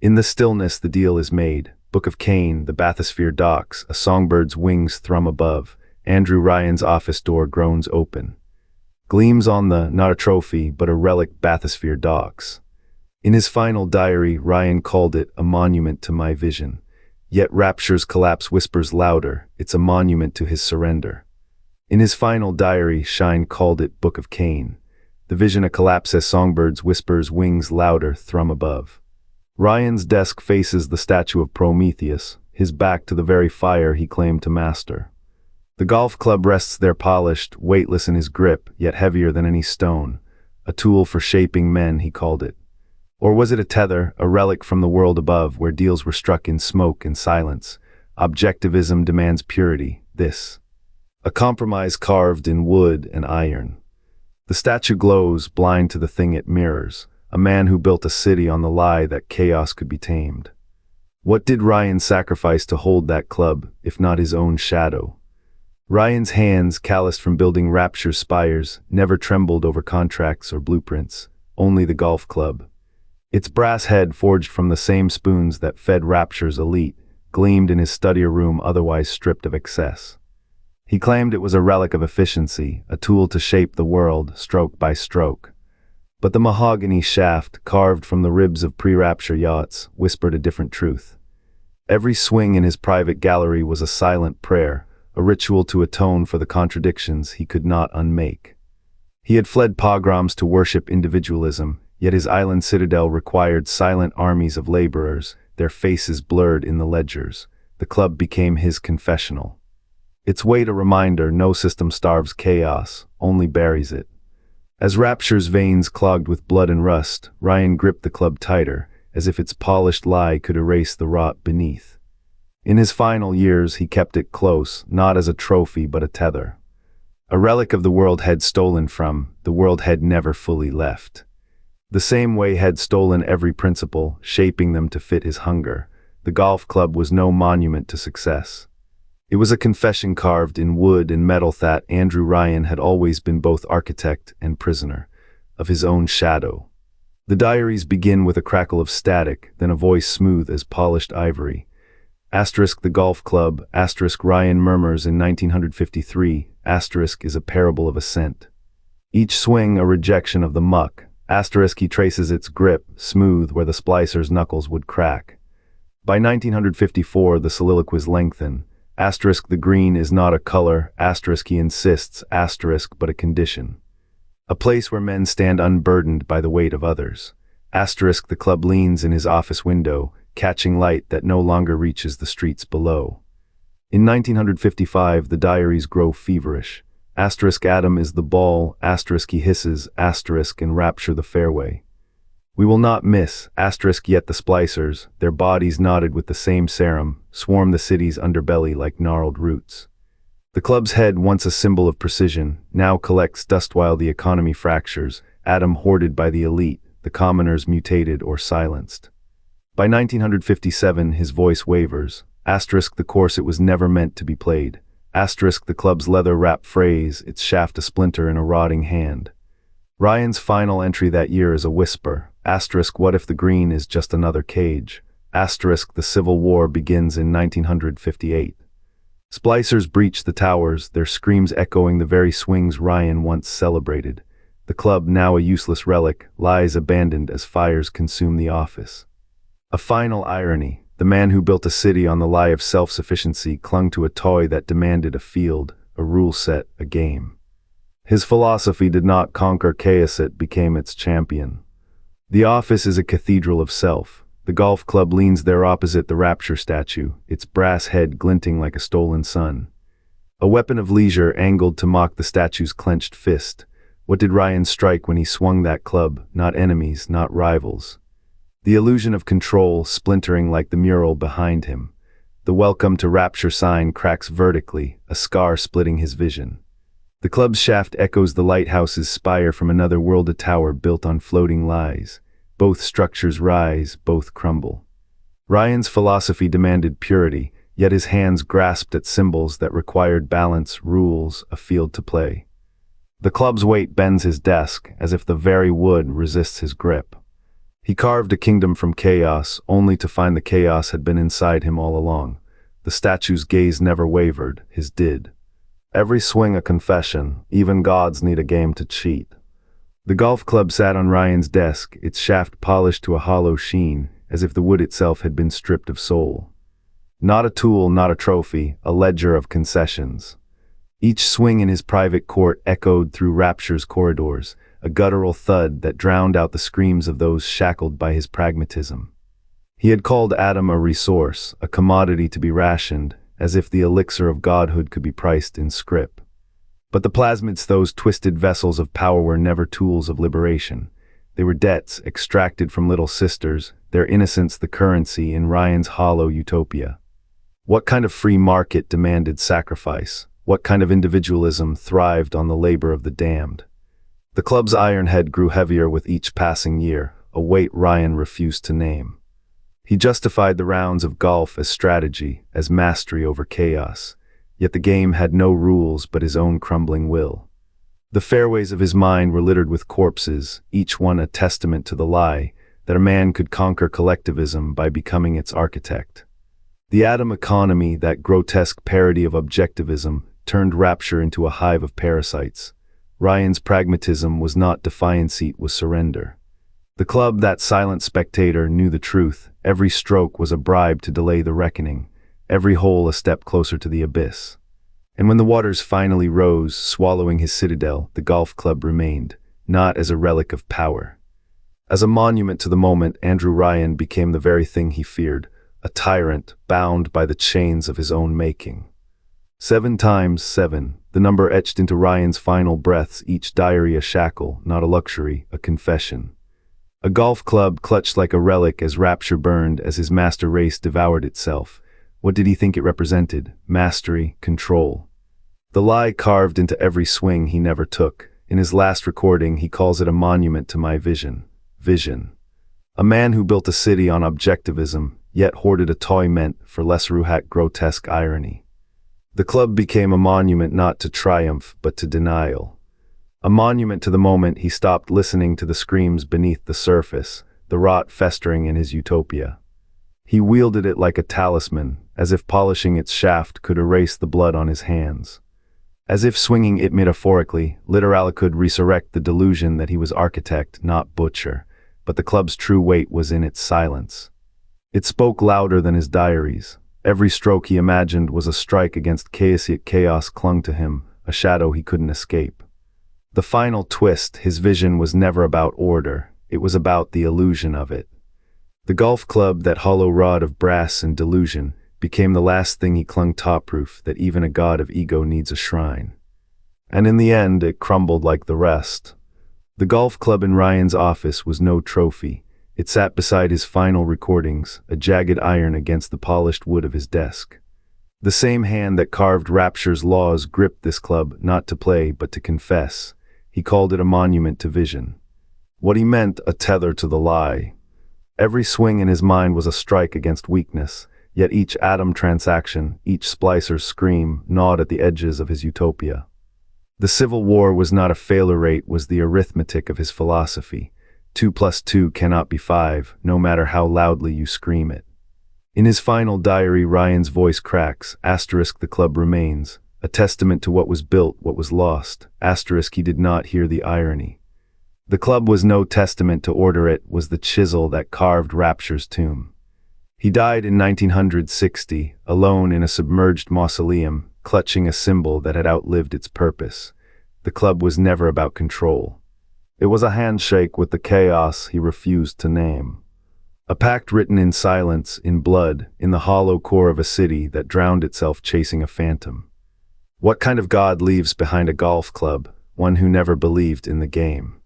In the stillness the deal is made. Book of Cain, the bathysphere docks, a songbird's wings thrum above. Andrew Ryan's office door groans open. Gleams on the, not a trophy, but a relic bathysphere docks. In his final diary, Ryan called it a monument to my vision. Yet Rapture's collapse whispers louder, it's a monument to his surrender. In his final diary, Shine called it Book of Cain. The vision a collapse as Songbirds whispers wings louder thrum above. Ryan's desk faces the statue of Prometheus, his back to the very fire he claimed to master. The golf club rests there polished, weightless in his grip, yet heavier than any stone. A tool for shaping men, he called it. Or was it a tether, a relic from the world above, where deals were struck in smoke and silence? Objectivism demands purity, this. A compromise carved in wood and iron. The statue glows, blind to the thing it mirrors. A man who built a city on the lie that chaos could be tamed. What did Ryan sacrifice to hold that club, if not his own shadow? Ryan's hands, calloused from building Rapture spires, never trembled over contracts or blueprints, only the golf club. Its brass head, forged from the same spoons that fed Rapture's elite, gleamed in his study room otherwise stripped of excess. He claimed it was a relic of efficiency, a tool to shape the world, stroke by stroke. But the mahogany shaft, carved from the ribs of pre-Rapture yachts, whispered a different truth. Every swing in his private gallery was a silent prayer, a ritual to atone for the contradictions he could not unmake. He had fled pogroms to worship individualism, yet his island citadel required silent armies of laborers, their faces blurred in the ledgers. The club became his confessional. Its weight a reminder, no system starves chaos, only buries it. As Rapture's veins clogged with blood and rust, Ryan gripped the club tighter, as if its polished lie could erase the rot beneath. In his final years, he kept it close, not as a trophy but a tether. A relic of the world had stolen from, the world had never fully left. The same way had stolen every principle, shaping them to fit his hunger. The golf club was no monument to success. It was a confession carved in wood and metal that Andrew Ryan had always been both architect and prisoner of his own shadow. The diaries begin with a crackle of static, then a voice smooth as polished ivory. Asterisk the golf club, asterisk Ryan murmurs in 1953, asterisk is a parable of ascent. Each swing a rejection of the muck, asterisk he traces its grip, smooth where the splicer's knuckles would crack. By 1954 the soliloquies lengthen. Asterisk the green is not a color, asterisk he insists, asterisk but a condition. A place where men stand unburdened by the weight of others. Asterisk the club leans in his office window, catching light that no longer reaches the streets below. In 1955 the diaries grow feverish. Asterisk Adam is the ball, asterisk he hisses, asterisk in Rapture the fairway. We will not miss, asterisk yet the splicers, their bodies knotted with the same serum, swarm the city's underbelly like gnarled roots. The club's head, once a symbol of precision, now collects dust while the economy fractures, Adam hoarded by the elite, the commoners mutated or silenced. By 1957 his voice wavers, asterisk the course it was never meant to be played, asterisk the club's leather-wrapped phrase, its shaft a splinter in a rotting hand. Ryan's final entry that year is a whisper, asterisk what if the green is just another cage, asterisk the Civil War begins in 1958. Splicers breach the towers, their screams echoing the very swings Ryan once celebrated. The club, now a useless relic, lies abandoned as fires consume the office. A final irony, the man who built a city on the lie of self-sufficiency clung to a toy that demanded a field, a rule set, a game. His philosophy did not conquer chaos, it became its champion. The office is a cathedral of self. The golf club leans there opposite the Rapture statue, its brass head glinting like a stolen sun. A weapon of leisure angled to mock the statue's clenched fist. What did Ryan strike when he swung that club? Not enemies, not rivals. The illusion of control splintering like the mural behind him. The welcome to Rapture sign cracks vertically, a scar splitting his vision. The club's shaft echoes the lighthouse's spire from another world, a tower built on floating lies. Both structures rise, both crumble. Ryan's philosophy demanded purity, yet his hands grasped at symbols that required balance, rules, a field to play. The club's weight bends his desk, as if the very wood resists his grip. He carved a kingdom from chaos, only to find the chaos had been inside him all along. The statue's gaze never wavered, his did. Every swing a confession, even gods need a game to cheat. The golf club sat on Ryan's desk, its shaft polished to a hollow sheen, as if the wood itself had been stripped of soul. Not a tool, not a trophy, a ledger of concessions. Each swing in his private court echoed through Rapture's corridors, a guttural thud that drowned out the screams of those shackled by his pragmatism. He had called Adam a resource, a commodity to be rationed, as if the elixir of godhood could be priced in scrip. But the plasmids, those twisted vessels of power, were never tools of liberation. They were debts extracted from little sisters, their innocence the currency in Ryan's hollow utopia. What kind of free market demanded sacrifice? What kind of individualism thrived on the labor of the damned? The club's iron head grew heavier with each passing year, a weight Ryan refused to name. He justified the rounds of golf as strategy, as mastery over chaos. Yet the game had no rules but his own crumbling will. The fairways of his mind were littered with corpses, each one a testament to the lie that a man could conquer collectivism by becoming its architect. The atom economy, that grotesque parody of objectivism, turned Rapture into a hive of parasites. Ryan's pragmatism was not defiancy, it was surrender. The club, that silent spectator, knew the truth. Every stroke was a bribe to delay the reckoning, every hole a step closer to the abyss. And when the waters finally rose, swallowing his citadel, the golf club remained, not as a relic of power. As a monument to the moment, Andrew Ryan became the very thing he feared, a tyrant bound by the chains of his own making. 7 times 7, the number etched into Ryan's final breaths, each diary a shackle, not a luxury, a confession. A golf club clutched like a relic as Rapture burned, as his master race devoured itself. What did he think it represented? Mastery, control. The lie carved into every swing he never took. In his last recording, he calls it a monument to my vision. Vision. A man who built a city on objectivism, yet hoarded a toy meant for less ruhat grotesque irony. The club became a monument not to triumph, but to denial. A monument to the moment he stopped listening to the screams beneath the surface, the rot festering in his utopia. He wielded it like a talisman, as if polishing its shaft could erase the blood on his hands. As if swinging it metaphorically, literally could resurrect the delusion that he was architect, not butcher, but the club's true weight was in its silence. It spoke louder than his diaries. Every stroke he imagined was a strike against chaos, yet chaos clung to him, a shadow he couldn't escape. The final twist, his vision was never about order, it was about the illusion of it. The golf club, that hollow rod of brass and delusion, became the last thing he clung top-proof, that even a god of ego needs a shrine. And in the end, it crumbled like the rest. The golf club in Ryan's office was no trophy. It sat beside his final recordings, a jagged iron against the polished wood of his desk. The same hand that carved Rapture's laws gripped this club, not to play, but to confess. He called it a monument to vision. What he meant, a tether to the lie. Every swing in his mind was a strike against weakness, yet each atom transaction, each splicer's scream, gnawed at the edges of his utopia. The Civil War was not a failure rate, was the arithmetic of his philosophy. 2 + 2 cannot be 5, no matter how loudly you scream it. In his final diary, Ryan's voice cracks, * the club remains, a testament to what was built, what was lost, * he did not hear the irony. The club was no testament to order, it was the chisel that carved Rapture's tomb. He died in 1960, alone in a submerged mausoleum, clutching a symbol that had outlived its purpose. The club was never about control. It was a handshake with the chaos he refused to name. A pact written in silence, in blood, in the hollow core of a city that drowned itself chasing a phantom. What kind of god leaves behind a golf club? One who never believed in the game.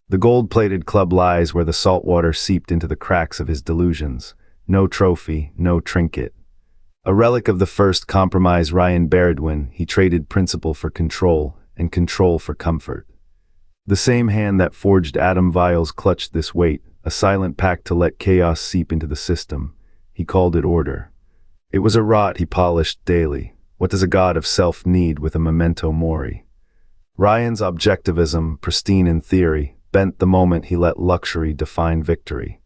The gold-plated club lies where the salt water seeped into the cracks of his delusions. No trophy, no trinket. A relic of the first compromise Ryan buried when he traded principle for control, and control for comfort. The same hand that forged atom vials clutched this weight, a silent pact to let chaos seep into the system. He called it order. It was a rot he polished daily. What does a god of self need with a memento mori? Ryan's objectivism, pristine in theory, bent the moment he let luxury define victory.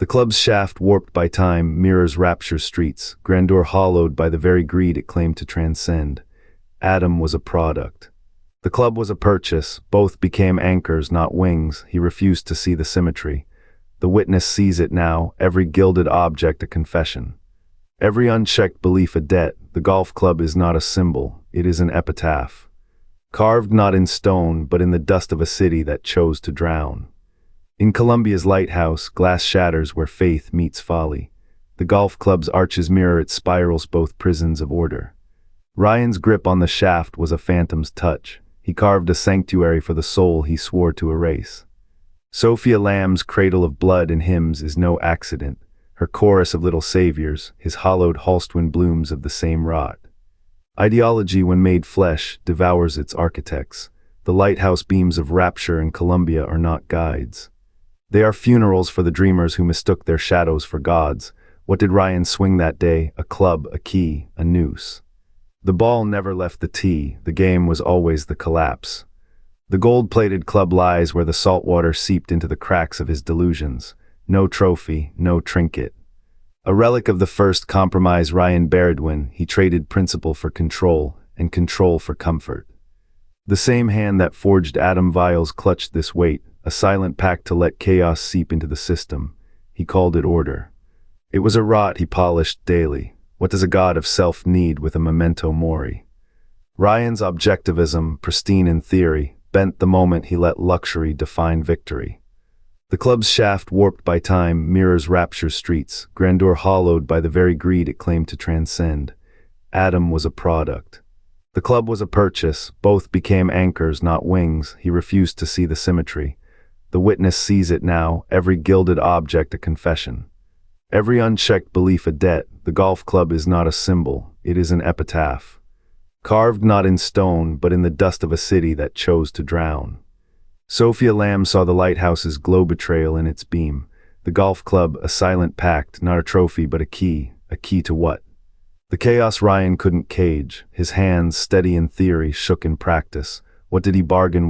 The club's shaft, warped by time, mirrors Rapture's streets, grandeur hollowed by the very greed it claimed to transcend. Adam was a product. The club was a purchase, both became anchors, not wings. He refused to see the symmetry. The witness sees it now, every gilded object a confession. Every unchecked belief a debt. The golf club is not a symbol, it is an epitaph. Carved not in stone, but in the dust of a city that chose to drown. In Columbia's lighthouse, glass shatters where faith meets folly. The golf club's arches mirror its spirals, both prisons of order. Ryan's grip on the shaft was a phantom's touch. He carved a sanctuary for the soul he swore to erase. Sophia Lamb's cradle of blood and hymns is no accident. Her chorus of little saviors, his hollowed Halstwin blooms of the same rot. Ideology, when made flesh, devours its architects. The lighthouse beams of Rapture and Columbia are not guides. They are funerals for the dreamers who mistook their shadows for gods. What did Ryan swing that day? A club, a key, a noose. The ball never left the tee, the game was always the collapse. The gold-plated club lies where the salt water seeped into the cracks of his delusions. No trophy, no trinket. A relic of the first compromise Ryan bared when he traded principle for control, and control for comfort. The same hand that forged Adam vials clutched this weight, a silent pact to let chaos seep into the system. He called it order. It was a rot he polished daily. What does a god of self need with a memento mori? Ryan's objectivism, pristine in theory, bent the moment he let luxury define victory. The club's shaft, warped by time, mirrors Rapture's streets, grandeur hollowed by the very greed it claimed to transcend. Adam was a product. The club was a purchase, both became anchors, not wings. He refused to see the symmetry. The witness sees it now, every gilded object a confession. Every unchecked belief a debt. The golf club is not a symbol, it is an epitaph. Carved not in stone, but in the dust of a city that chose to drown. Sophia Lamb saw the lighthouse's glow betrayal in its beam. The golf club, a silent pact, not a trophy but a key to what? The chaos Ryan couldn't cage. His hands, steady in theory, shook in practice. What did he bargain with?